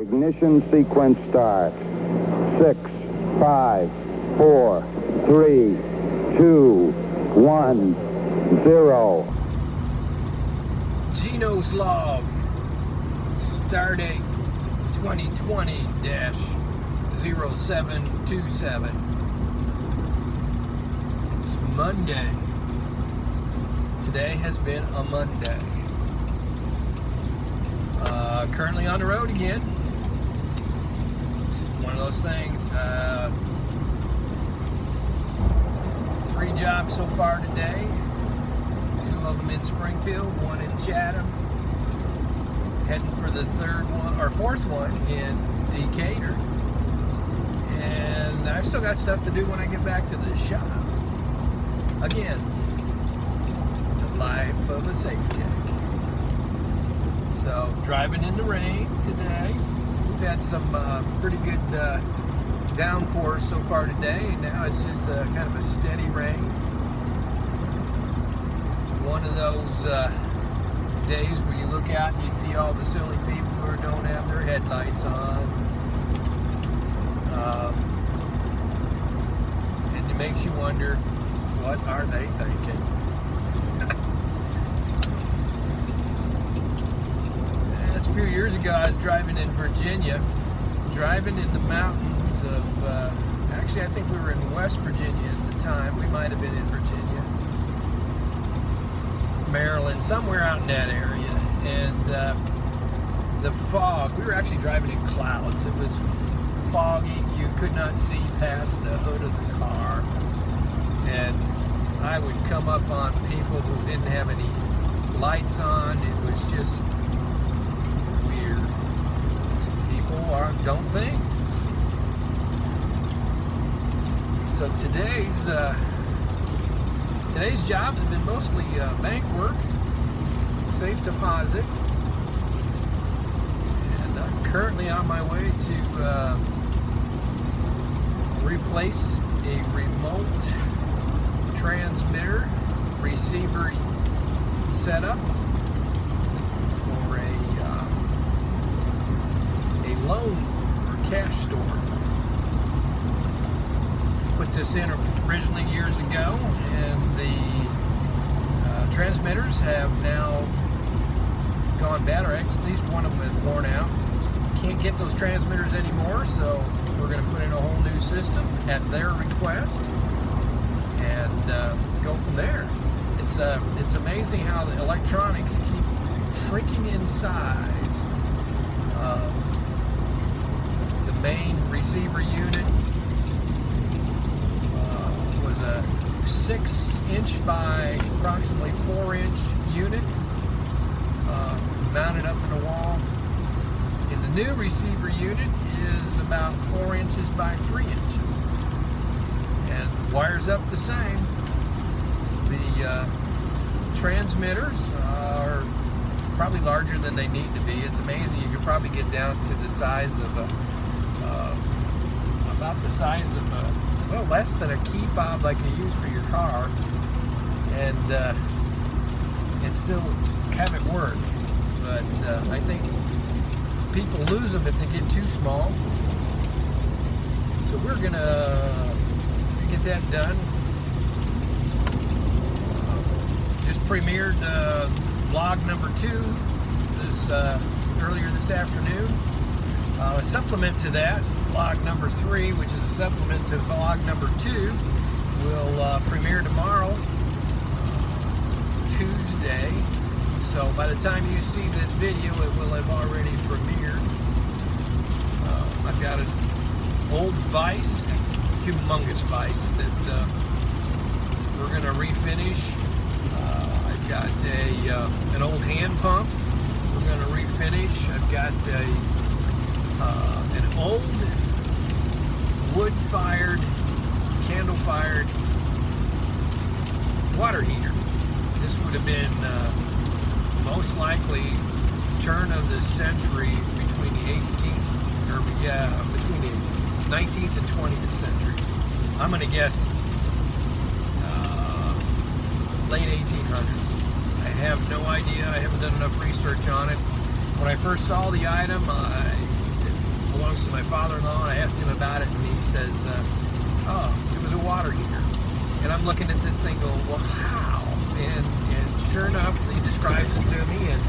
Ignition sequence start. 6, 5, 4, 3, 2, 1, 0. Geno's log. Stardate 2020-0727. It's Monday. Today has been a Monday. Currently on the road again. It's one of those things. 3 jobs so far today. 2 of them in Springfield, 1 in Chatham. Heading for the 4th one in Decatur. And I've still got stuff to do when I get back to the shop. Again, the life of a safety tech. So, driving in the rain today. We've had some pretty good downpours so far today. Now it's just kind of a steady rain. One of those days where you look out and you see all the silly people who don't have their headlights on. And it makes you wonder, what are they thinking? A few years ago, I was driving in Virginia, driving in the mountains of, actually I think we were in West Virginia at the time. We might have been in Virginia, Maryland, somewhere out in that area. And the fog, we were actually driving in clouds. It was foggy. You could not see past the hood of the car. And I would come up on people who didn't have any lights on. It was just don't think. So today's jobs have been mostly bank work, safe deposit, and I'm currently on my way to replace a remote transmitter receiver setup for a loan or cash store. Put this in originally years ago, and the transmitters have now gone bad, or at least one of them is worn out. Can't get those transmitters anymore, so we're going to put in a whole new system at their request and go from there. It's amazing how the electronics keep shrinking in size. Main receiver unit was a 6-inch by approximately 4-inch unit mounted up in the wall. And the new receiver unit is about 4 inches by 3 inches, and wires up the same. The transmitters are probably larger than they need to be. It's amazing. You could probably get down to the size of about the size of less than a key fob like you use for your car, and still have it work. But I think people lose them if they get too small. So we're gonna get that done. Just premiered vlog number 2 this earlier this afternoon. A supplement to that, vlog number 3, which is a supplement to vlog number 2, will premiere tomorrow, Tuesday. So by the time you see this video, it will have already premiered. I've got an old vise, a humongous vise, that we're going to refinish. I've got an old hand pump we're going to refinish. I've got an old wood-fired, candle-fired water heater. This would have been most likely turn of the century, between the 19th and 20th centuries. I'm going to guess late 1800s. I have no idea. I haven't done enough research on it. When I first saw the item, to my father-in-law, and I asked him about it, and he says, oh, it was a water heater. And I'm looking at this thing going, well, how? And sure enough, he describes it to me, and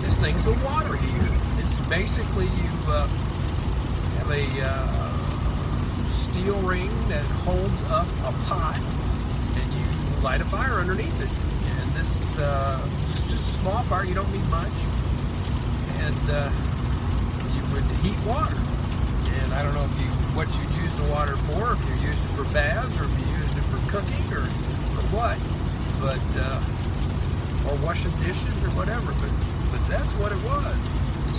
this thing's a water heater. It's basically you have a steel ring that holds up a pot, and you light a fire underneath it. And this is just a small fire. You don't need much. And you would heat water. And I don't know what you use the water for, if you used it for baths, or if you used it for cooking, or what. But or washing dishes or whatever. But that's what it was.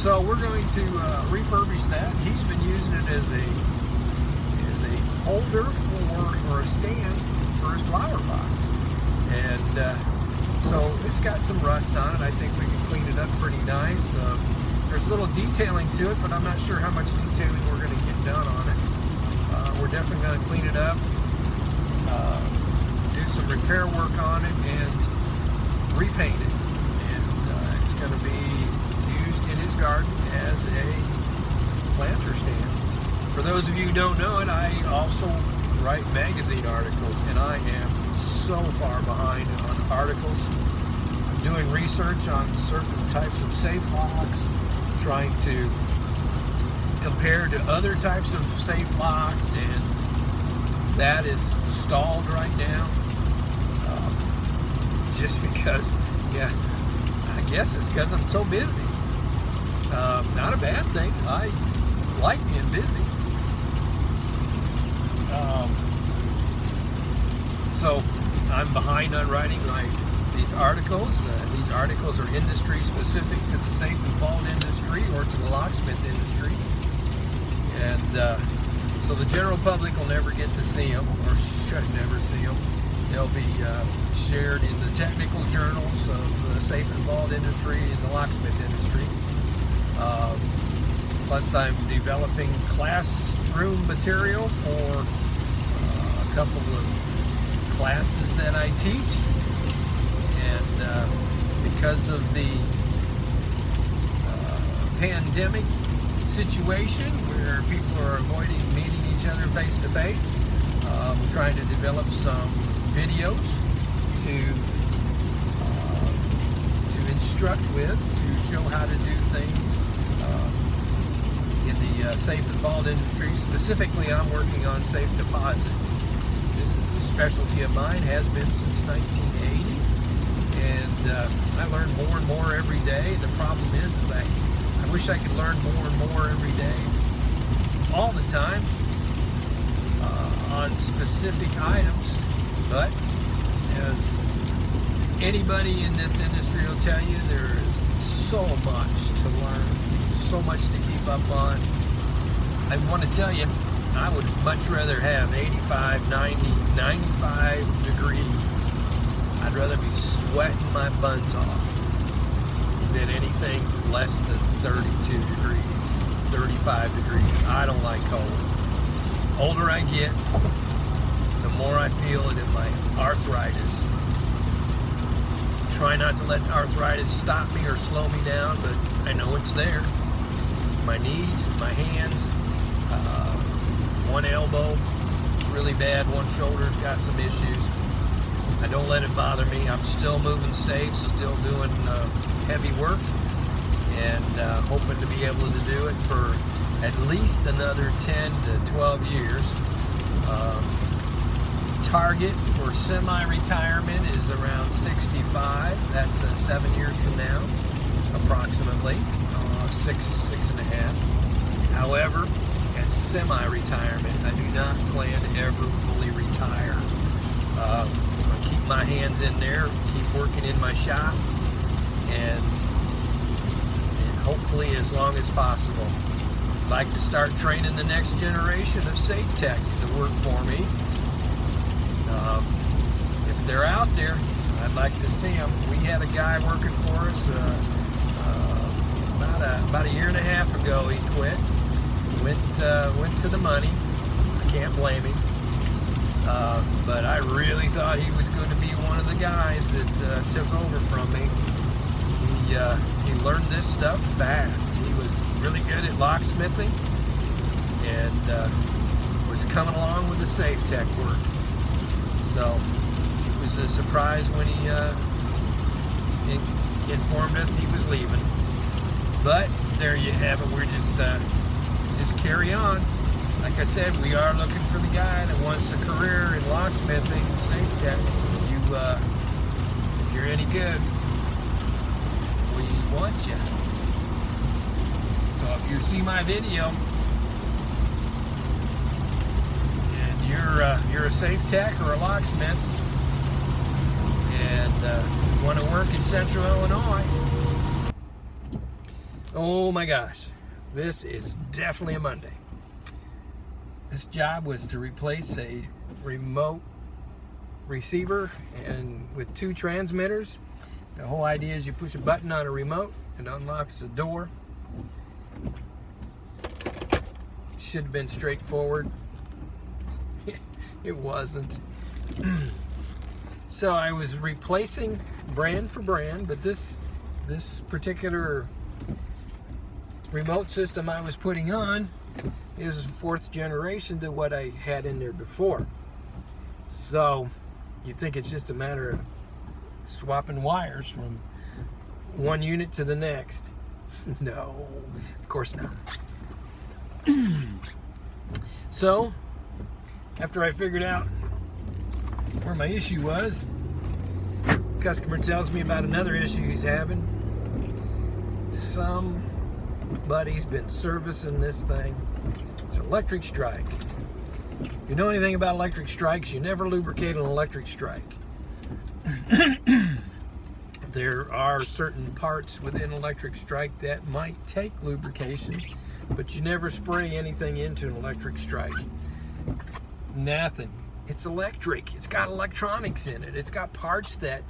So we're going to refurbish that. He's been using it as a holder or a stand for his flower pots. And so it's got some rust on it. I think we can clean it up pretty nice. There's a little detailing to it, but I'm not sure how much detailing we're going to get done on it. We're definitely going to clean it up, do some repair work on it, and repaint it. And it's going to be used in his garden as a planter stand. For those of you who don't know it, I also write magazine articles, and I am so far behind on articles. I'm doing research on certain types of safe locks, trying to compare to other types of safe locks, and that is stalled right now. Just because, yeah, I guess it's because I'm so busy. Not a bad thing. I like being busy. So I'm behind on writing these articles. These articles are industry specific to the safe and vault industry or to the locksmith industry. And so the general public will never get to see them, or should never see them. They'll be shared in the technical journals of the safe and vault industry and the locksmith industry. Plus I'm developing classroom material for a couple of classes that I teach. And because of the pandemic situation where people are avoiding meeting each other face to face, we're trying to develop some videos to instruct with, to show how to do things in the safe and vault industry. Specifically, I'm working on safe deposit. This is a specialty of mine, has been since 1980, and I learn more and more every day. The problem is I wish I could learn more and more every day, all the time, on specific items. But as anybody in this industry will tell you, there is so much to learn, so much to keep up on. I want to tell you, I would much rather have 85, 90, 95 degrees. I'd rather be sweating my buns off than anything less than 32 degrees, 35 degrees. I don't like cold. The older I get, the more I feel it in my arthritis. Try not to let arthritis stop me or slow me down, but I know it's there. My knees, my hands, one elbow is really bad, one shoulder's got some issues. I don't let it bother me. I'm still moving safe, still doing heavy work, and hoping to be able to do it for at least another 10 to 12 years. Target for semi-retirement is around 65. That's 7 years from now, approximately, 6.5. However, at semi-retirement, I do not plan to ever fully retire. I'm going to keep my hands in there, keep working in my shop, and hopefully as long as possible. I'd like to start training the next generation of safe techs to work for me. If they're out there, I'd like to see them. We had a guy working for us about a year and a half ago. He quit. Went to the money. I can't blame him. But I really thought he was going to be one of the guys that took over from me. He learned this stuff fast. He was really good at locksmithing, and was coming along with the safe tech work. So it was a surprise when he informed us he was leaving. But there you have it. We're just carry on. Like I said, we are looking for the guy that wants a career in locksmithing and safe tech. If you're any good, we want you. So if you see my video and you're a safe tech or a locksmith and you want to work in Central Illinois, oh my gosh, this is definitely a Monday. This job was to replace a remote receiver and with 2 transmitters. The whole idea is you push a button on a remote, it unlocks the door. Should have been straightforward. It wasn't. So I was replacing brand for brand, but this particular remote system I was putting on is 4th generation to what I had in there before. So you think it's just a matter of swapping wires from one unit to the next. No, of course not. So after I figured out where my issue was, customer tells me about another issue he's having. Somebody's been servicing this thing. It's an electric strike. If you know anything about electric strikes, you never lubricate an electric strike. There are certain parts within electric strike that might take lubrication, but you never spray anything into an electric strike. Nothing. It's electric. It's got electronics in it. It's got parts that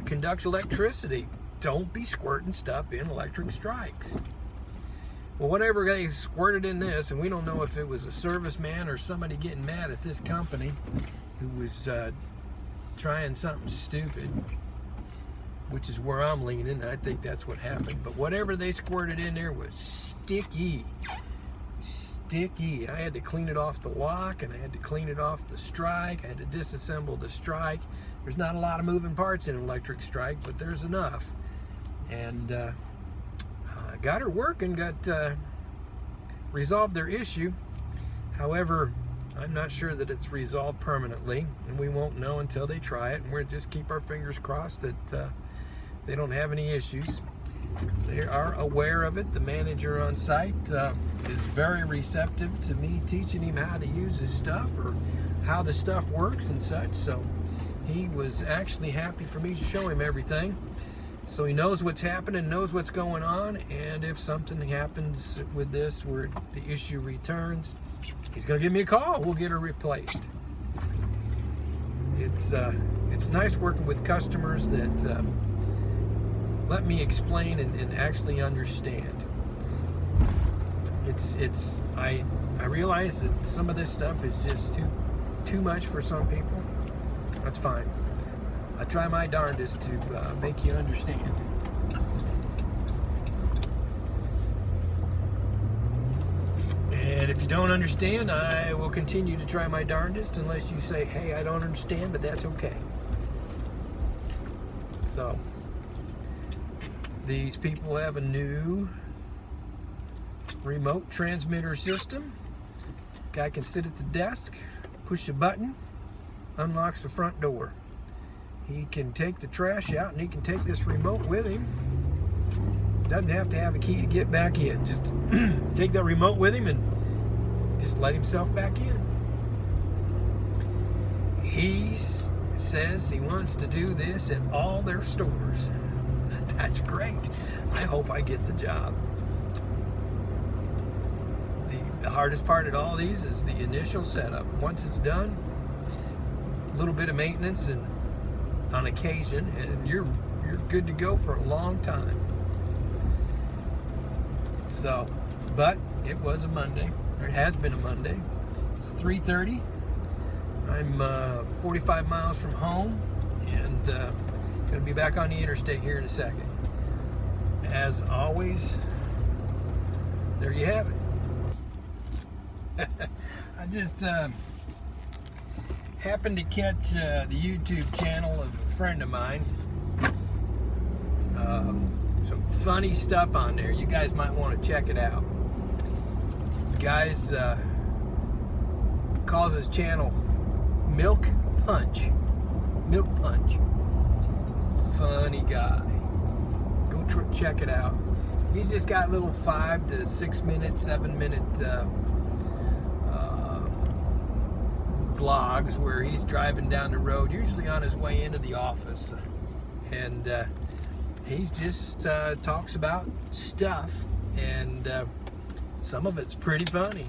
conduct electricity. Don't be squirting stuff in electric strikes. Well, whatever they squirted in this, and we don't know if it was a serviceman or somebody getting mad at this company who was trying something stupid, which is where I'm leaning. I think that's what happened. But whatever they squirted in there was sticky. Sticky. I had to clean it off the lock, and I had to clean it off the strike. I had to disassemble the strike. There's not a lot of moving parts in an electric strike, but there's enough. And got her working, resolved their issue. However, I'm not sure that it's resolved permanently, and we won't know until they try it, and we'll just keep our fingers crossed that they don't have any issues. They are aware of it. The manager on site is very receptive to me teaching him how to use his stuff or how the stuff works and such, so he was actually happy for me to show him everything. So he knows what's happening, knows what's going on, and if something happens with this where the issue returns, he's going to give me a call. We'll get her replaced. It's nice working with customers that let me explain and actually understand. I realize that some of this stuff is just too much for some people. That's fine. I try my darndest to make you understand. And if you don't understand, I will continue to try my darndest unless you say, hey, I don't understand, but that's okay. So, these people have a new remote transmitter system. Guy can sit at the desk, push a button, unlocks the front door. He can take the trash out, and he can take this remote with him. Doesn't have to have a key to get back in. Just take that remote with him and just let himself back in. He says he wants to do this at all their stores. That's great. I hope I get the job. The hardest part of all these is the initial setup. Once it's done, a little bit of maintenance and on occasion, and you're good to go for a long time. So, but it was a Monday, or it has been a Monday. It's 3:30. I'm 45 miles from home, and going to be back on the interstate here in a second. As always, there you have it. I just happened to catch the YouTube channel of a friend of mine. Some funny stuff on there. You guys might want to check it out. The guy's calls his channel Milk Punch. Milk Punch. Funny guy. Go check it out. He's just got little 5 to 6 minute, 7 minute vlogs where he's driving down the road, usually on his way into the office, and he just talks about stuff, and some of it's pretty funny.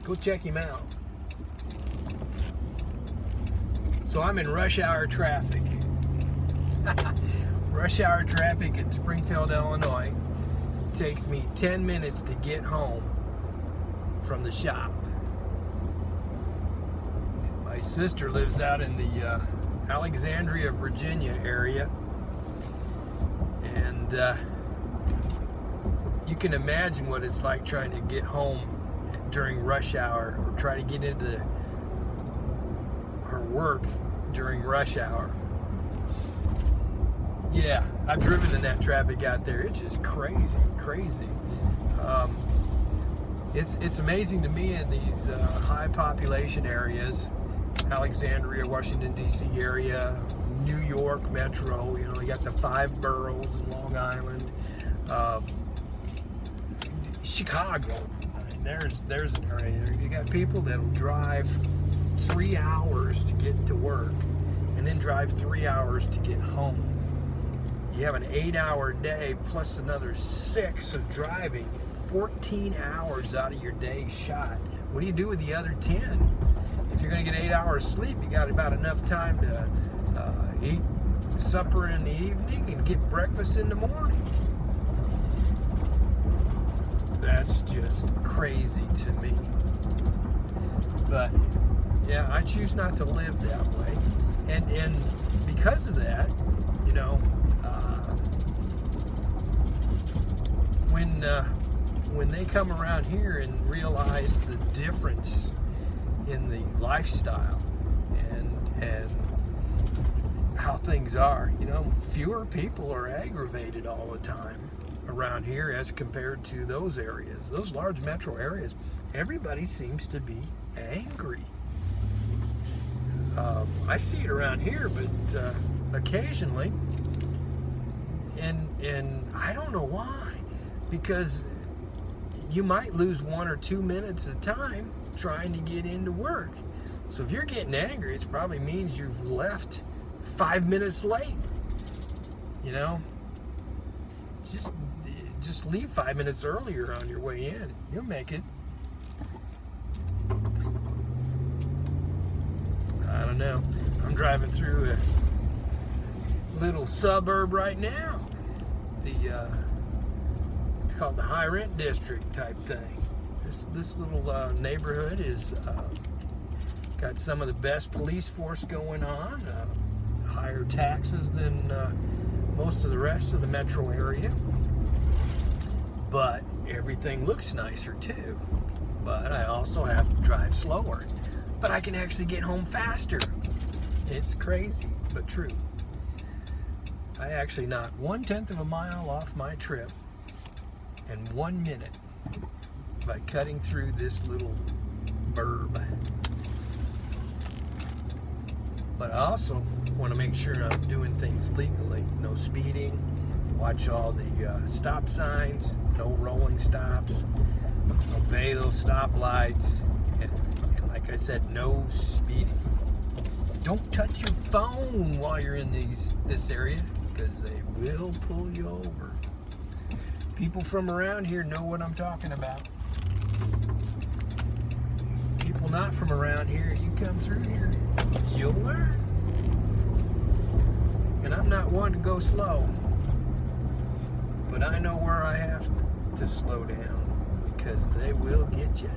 Go check him out. So I'm in rush hour traffic. Rush hour traffic in Springfield, Illinois. It takes me 10 minutes to get home from the shop. My sister lives out in the Alexandria, Virginia area, and you can imagine what it's like trying to get home during rush hour, or try to get into her work during rush hour. Yeah, I've driven in that traffic out there. It's just crazy. It's amazing to me in these high population areas, Alexandria, Washington D.C. area, New York Metro. You know, you got the 5 boroughs in Long Island, Chicago. I mean, there's an area there. You got people that'll drive 3 hours to get to work, and then drive 3 hours to get home. You have an 8-hour day plus another 6 of driving. 14 hours out of your day shot. What do you do with the other 10? If you're going to get 8 hours sleep, you got about enough time to eat supper in the evening and get breakfast in the morning. That's just crazy to me. But yeah, I choose not to live that way, and because of that, you know, when they come around here and realize the difference in the lifestyle and how things are, you know, fewer people are aggravated all the time around here as compared to those areas, those large metro areas. Everybody seems to be angry. I see it around here, but occasionally, and I don't know why, because you might lose 1 or 2 minutes of time trying to get into work. So if you're getting angry, it probably means you've left 5 minutes late. You know, just leave 5 minutes earlier on your way in. You'll make it. I don't know. I'm driving through a little suburb right now. It's called the high rent district type thing. This little neighborhood is got some of the best police force going on, higher taxes than most of the rest of the metro area, but everything looks nicer too. But I also have to drive slower, but I can actually get home faster. It's crazy, but true. I actually knocked 1/10 of a mile off my trip in 1 minute by cutting through this little burb. But I also want to make sure I'm doing things legally. No speeding, watch all the stop signs, no rolling stops, obey those stoplights, and like I said, no speeding. Don't touch your phone while you're in this area, because they will pull you over. People from around here know what I'm talking about. People not from around here, you come through here, you'll learn. And I'm not one to go slow, but I know where I have to slow down, because they will get you.